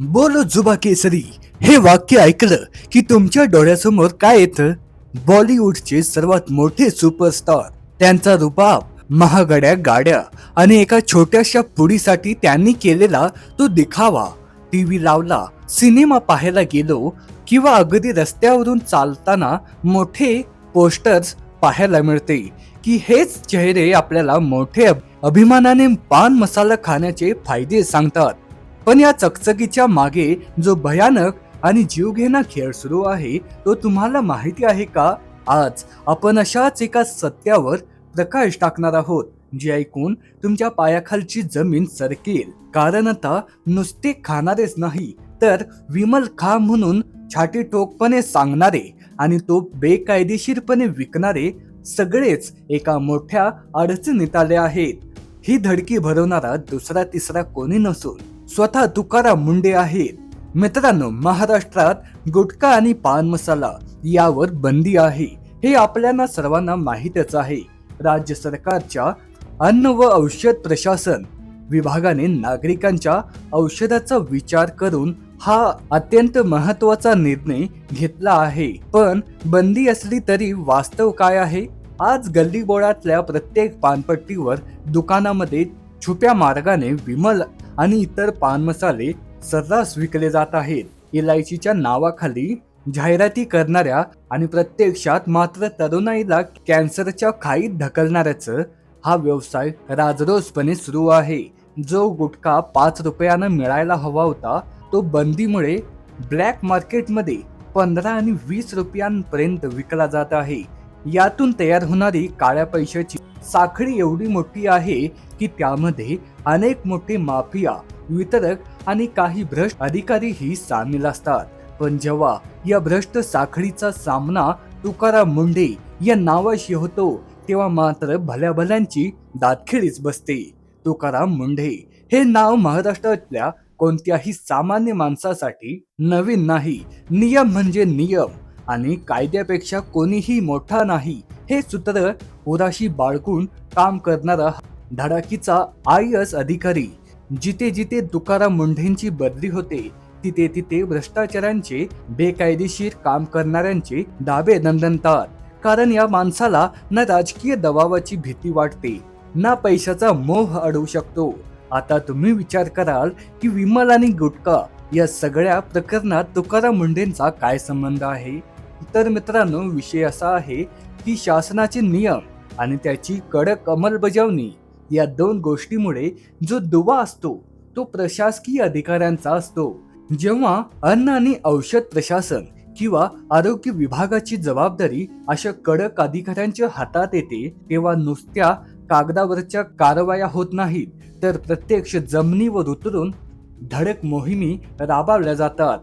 बोलो जुबा केसरी हे वाक्य ऐकलं की तुमच्या डोळ्यासमोर काय येतं? बॉलिवूडचे सर्वात मोठे सुपरस्टार, त्यांचा रुबाब, महागड्या गाड्या आणि एका छोट्याशा पुडीसाठी त्यांनी केलेला तो दिखावा. टीव्ही लावला, सिनेमा पाहायला गेलो किंवा अगदी रस्त्यावरून चालताना मोठे पोस्टर्स पाहायला मिळते की हेच चेहरे आपल्याला मोठे अभिमानाने पान मसाला खाण्याचे फायदे सांगतात. पण या चकचकीच्या मागे जो भयानक आणि जीवघेणा खेळ सुरू आहे तो तुम्हाला माहिती आहे का? आज आपण अशाच एका सत्यावर प्रकाश टाकणार आहोत, जे ऐकून तुमच्या पायाखालची जमीन सरकेल. कारण आता नुसते खाणारेच नाही, तर विमल खा म्हणून छाती ठोकपणे सांगणारे आणि तो बेकायदेशीरपणे विकणारे सगळेच एका मोठ्या अडचणीत आले आहेत. ही धडकी भरवणारा दुसरा तिसरा कोणी नसून स्वतः तुकाराम मुंडे आहेत. मित्रांनो, महाराष्ट्रात गुटखा आणि पान मसाला यावर बंदी आहे हे आपल्याला सर्वांना माहीतच आहे. राज्य सरकारच्या अन्न व औषध प्रशासन विभागाने नागरिकांच्या औषधाचा विचार करून हा अत्यंत महत्वाचा निर्णय घेतला आहे. पण बंदी असली तरी वास्तव काय आहे? आज गल्लीबोळातल्या प्रत्येक पानपट्टीवर, दुकानामध्ये छुप्या मार्गाने विमल आणि इतर पान मसाले सर्रास विकले जात आहेत. इलायचीच्या नावाखाली जाहिराती करणाऱ्या आणि प्रत्यक्षात मात्र तरुणाईला कॅन्सरच्या खाईत ढकलणाऱ्याचं हा व्यवसाय राजरोसपणे सुरू आहे. जो गुटखा 5 रुपयानं मिळायला हवा होता तो बंदीमुळे ब्लॅक मार्केटमध्ये 15 आणि 20 रुपयांपर्यंत विकला जात आहे. यातून तयार होणारी काळ्या पैशाची साखळी एवढी मोठी आहे की त्यामध्ये अनेक मोठे माफिया, वितरक आणि काही भ्रष्ट अधिकारीही सामील असतात. पण जेव्हा या भ्रष्ट साखळीचा सामना तुकाराम मुंडे या नावाशी होतो तेव्हा मात्र भल्या भल्यांची दातखिळीच बसते. तुकाराम मुंडे हे नाव महाराष्ट्रातल्या कोणत्याही सामान्य माणसासाठी नवीन नाही. नियम म्हणजे नियम आणि कायद्यापेक्षा कोणीही मोठा नाही हे सूत्र उराशी बाळगून काम करणारा धडाकीचा IAS अधिकारी. जिथे जिथे तुकाराम मुंढेंची बदली होते तिथे तिथे भ्रष्टाचारांचे, बेकायदेशीर काम करणाऱ्यांचे दाबे दणदणतात. कारण या माणसाला ना राजकीय दबावाची भीती वाटते, ना पैशाचा मोह अडवू शकतो. आता तुम्ही विचार कराल की विमल आणि गुटखा या सगळ्या प्रकरणात तुकाराम मुंढेंचा काय संबंध आहे? तर मित्रांनो, विषय असा आहे की शासनाचे नियम आणि त्याची कडक अंमलबजावणी या दोन गोष्टीमुळे जो दुवा असतो तो प्रशासकीय अधिकाऱ्यांचा असतो. जेव्हा अन्न आणि औषध प्रशासन किंवा आरोग्य विभागाची जबाबदारी अशा कडक अधिकाऱ्यांच्या हातात येते तेव्हा नुसत्या कागदावरच्या कारवाया होत नाहीत, तर प्रत्यक्ष जमिनीवर उतरून धडक मोहिमी राबवल्या जातात.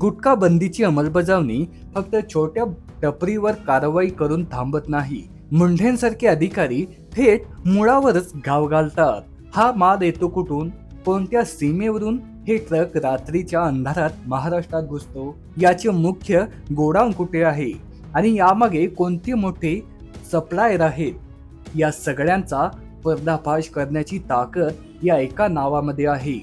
गुटखा बंदीची अंमलबजावणी फक्त छोट्या टपरीवर कारवाई करून थांबत नाही. मुंढेंसारखे अधिकारी थेट मुळावरच घाव घालतात. हा माल येतो कुठून, कोणत्या सीमेवरून हे ट्रक रात्रीच्या अंधारात महाराष्ट्रात घुसतो, याचे मुख्य गोडाऊन कुठे आहे आणि यामागे कोणते मोठे सप्लायर आहेत, या सगळ्यांचा पर्दाफाश करण्याची ताकद या एका नावामध्ये आहे.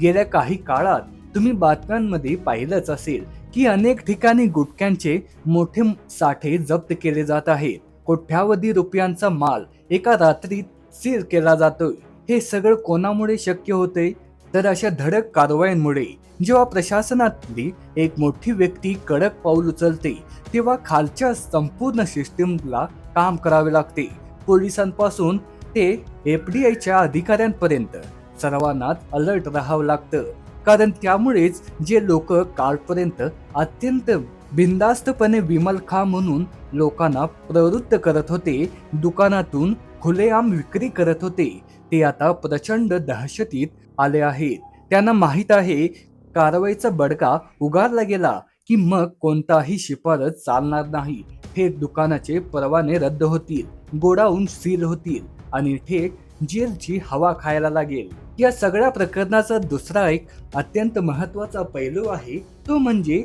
गेल्या काही काळात तुम्ही बातम्यांमध्ये पाहिलंच असेल की अनेक ठिकाणी गुटख्यांचे मोठे साठे जप्त केले जात आहेत. कोट्यावधी रुपयांचा माल एका रात्रीत सील केला जातोय. हे सगळं कोणामुळे शक्य होते? तर अशा धडक कारवायांमुळे. जेव्हा प्रशासनातली एक मोठी व्यक्ती कडक पाऊल उचलते तेव्हा खालच्या संपूर्ण सिस्टीमला काम करावे लागते. पोलिसांपासून ते FDIच्या अधिकाऱ्यांपर्यंत सर्वांनाच अलर्ट राहावं लागतं. कारण त्यामुळेच जे लोक कालपर्यंत अत्यंत बिनधास्तपणे विमल खा म्हणून लोकांना प्रवृत्त करत होते, दुकानातून खुलेआम विक्री करत होते, ते आता प्रचंड दहशतीत आले आहेत. त्यांना माहित आहे कारवाईचा बडगा उगारला गेला की मग कोणताही शिफारस चालणार नाही. थेट दुकानाचे परवाने रद्द होतील, गोडाऊन सील होतील आणि थेट जेलची हवा खायला लागेल. या सगळ्या प्रकरणाचा दुसरा एक अत्यंत महत्वाचा पैलू आहे तो म्हणजे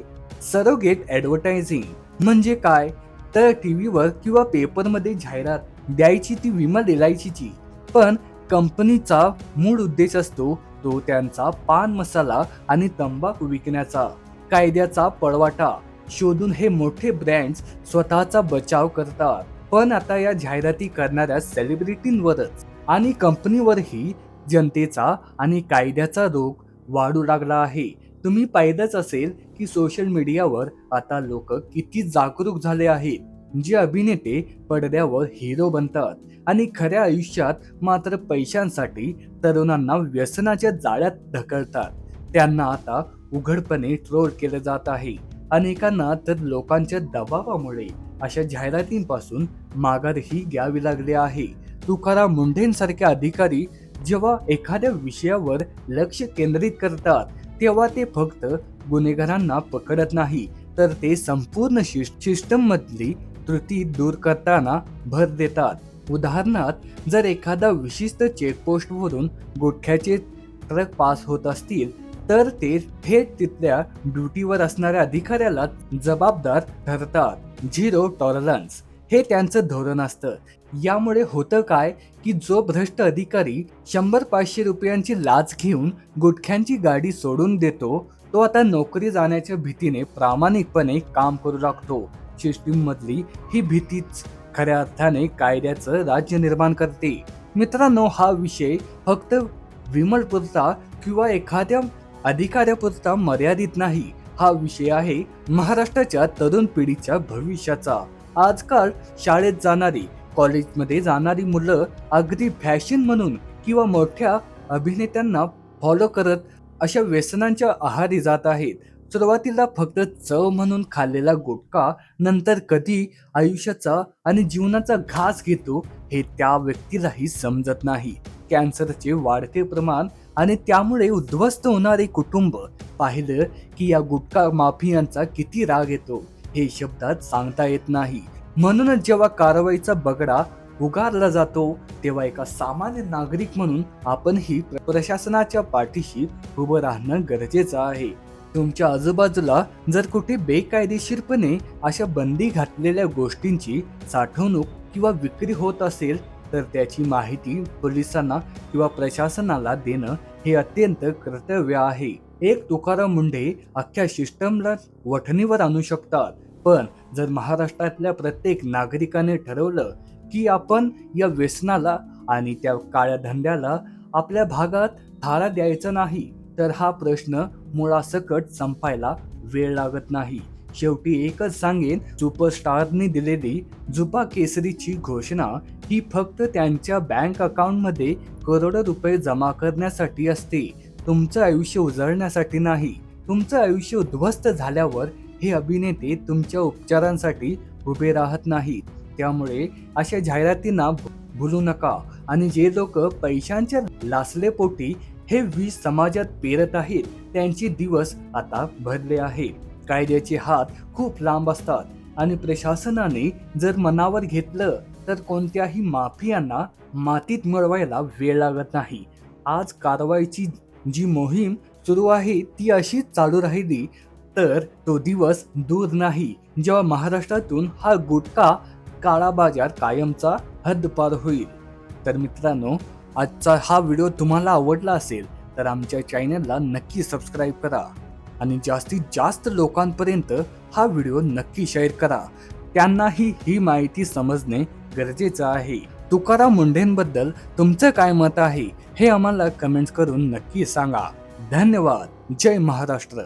सरोगेट ॲडव्हर्टायझिंग. म्हणजे काय? तर टीव्हीवर किंवा पेपरमध्ये जाहिरात द्यायची ती विमल इलायचीची, पण कंपनीचा मूळ उद्देश असतो तो त्यांचा पान मसाला आणि तंबाखू विकण्याचा कायद्याचा पळवाटा शोधून हे मोठे ब्रँड्स स्वतःचा बचाव करतात. पण आता या जाहिराती करणाऱ्या सेलिब्रिटींवरच आणि कंपनीवरही जनतेचा आणि कायद्याचा रोग वाढू लागला आहे. तुम्ही पाहिलंच असेल की सोशल मीडियावर आता लोक किती जागरूक झाले आहेत. जे अभिनेते पडद्यावर हिरो बनतात आणि खऱ्या आयुष्यात मात्र पैशांसाठी तरुणांना व्यसनाच्या जाळ्यात ढकलतात, त्यांना आता उघडपणे ट्रोल केलं जात आहे. अनेकांना तर लोकांच्या दबावामुळे अशा जाहिरातींपासून माघारही घ्यावी लागली आहे. तुकाराम मुंढेंसारखे अधिकारी जेव्हा एखाद्या विषयावर लक्ष केंद्रित करतात, तेव्हा ते फक्त गुन्हेगारांना पकडत नाही, तर ते संपूर्ण सिस्टम मधली त्रुटी दूर करताना भर देतात. उदाहरणार्थ, जर एखादा विशिष्ट चेकपोस्टवरून गुटख्याचे ट्रक पास होत असतील, तर ते थेट तिथल्या ड्युटीवर असणाऱ्या अधिकाऱ्याला जबाबदार ठरतात. झिरो टॉलरन्स हे त्यांचं धोरण असतं. यामुळे होतं काय की जो भ्रष्ट अधिकारी 100-500 रुपयांची लाच घेऊन गुटख्यांची गाडी सोडून देतो, तो आता नोकरी जाण्याच्या भीतीने प्रामाणिकपणे काम करू लागतो. सिस्टीम मधली ही भीतीच खऱ्या अर्थाने कायद्याचं राज्य निर्माण करते. मित्रांनो, हा विषय फक्त विमलपुरता किंवा एखाद्या अधिकाऱ्यापुरता मर्यादित नाही. हा विषय आहे महाराष्ट्राच्या तरुण पिढीच्या भविष्याचा. आजकाल शाळेत जाणारी, कॉलेजमध्ये जाणारी मुलं अगदी फॅशन म्हणून किंवा मोठ्या अभिनेत्यांना फॉलो करत अशा व्यसनांच्या आहारी जात आहेत. सुरुवातीला फक्त चव म्हणून खाल्लेला गुटखा नंतर कधी आयुष्याचा आणि जीवनाचा घास घेतो हे त्या व्यक्तीलाही समजत नाही. कॅन्सरचे वाढते प्रमाण आणि त्यामुळे उद्ध्वस्त होणारे कुटुंब पाहिलं की या गुटखा माफियांचा किती राग येतो हे शब्दात सांगता येत नाही. म्हणूनच जेव्हा कारवाईचा बगडा उगारला जातो, तेव्हा एका सामान्य नागरिक म्हणून आपणही प्रशासनाच्या पाठीशी उभं राहणं गरजेचं आहे. तुमच्या आजूबाजूला जर कुठे बेकायदेशीरपणे अशा बंदी घातलेल्या गोष्टींची साठवणूक किंवा विक्री होत असेल, तर त्याची माहिती पोलिसांना किंवा प्रशासनाला देणं हे अत्यंत कर्तव्य आहे. एक तुकाराम मुंढे अख्ख्या सिस्टमला वठणीवर आणू शकतात, पण जर महाराष्ट्रातल्या प्रत्येक नागरिकाने ठरवलं की आपण या व्यसनाला आणि त्या काळ्या धंद्याला आपल्या भागात थारा द्यायचा नाही, तर हा प्रश्न मुळासकट संपायला वेळ लागत नाही. शेवटी एकच सांगेन, सुपरस्टारने दिलेली जुबा केसरीची घोषणा ही फक्त त्यांच्या बँक अकाउंटमध्ये करोडो रुपये जमा करण्यासाठी असते, तुमचं आयुष्य उजळण्यासाठी नाही. तुमचं आयुष्य उद्ध्वस्त झाल्यावर हे अभिनेते तुमच्या उपचारांसाठी उभे राहत नाहीत. त्यामुळे अशा जाहिरातींना भुलू नका. आणि जे लोक पैशांच्या लासलेपोटी हे विष समाजात पेरत आहेत, त्यांचे दिवस आता भरले आहेत. कायद्याचे हात खूप लांब असतात आणि प्रशासनाने जर मनावर घेतलं तर कोणत्याही माफियांना मातीत मिळवायला वेळ लागत नाही. आज कारवाईची जी मोहीम सुरू आहे ती अशीच चालू राहिली तर तो दिवस दूर नाही जेव्हा महाराष्ट्रातून हा गुटखा काळा बाजार कायमचा हद्दपार होईल. तर मित्रांनो, आजचा हा व्हिडिओ तुम्हाला आवडला असेल तर आमच्या चॅनलला नक्की सबस्क्राईब करा आणि जास्तीत जास्त लोकांपर्यंत हा व्हिडिओ नक्की शेअर करा. त्यांनाही ही माहिती समजणे गरजेचं आहे. तुकाराम मुंढेंबद्दल तुमचं काय मत आहे हे आम्हाला कमेंट्स करून नक्की सांगा. धन्यवाद. जय महाराष्ट्र.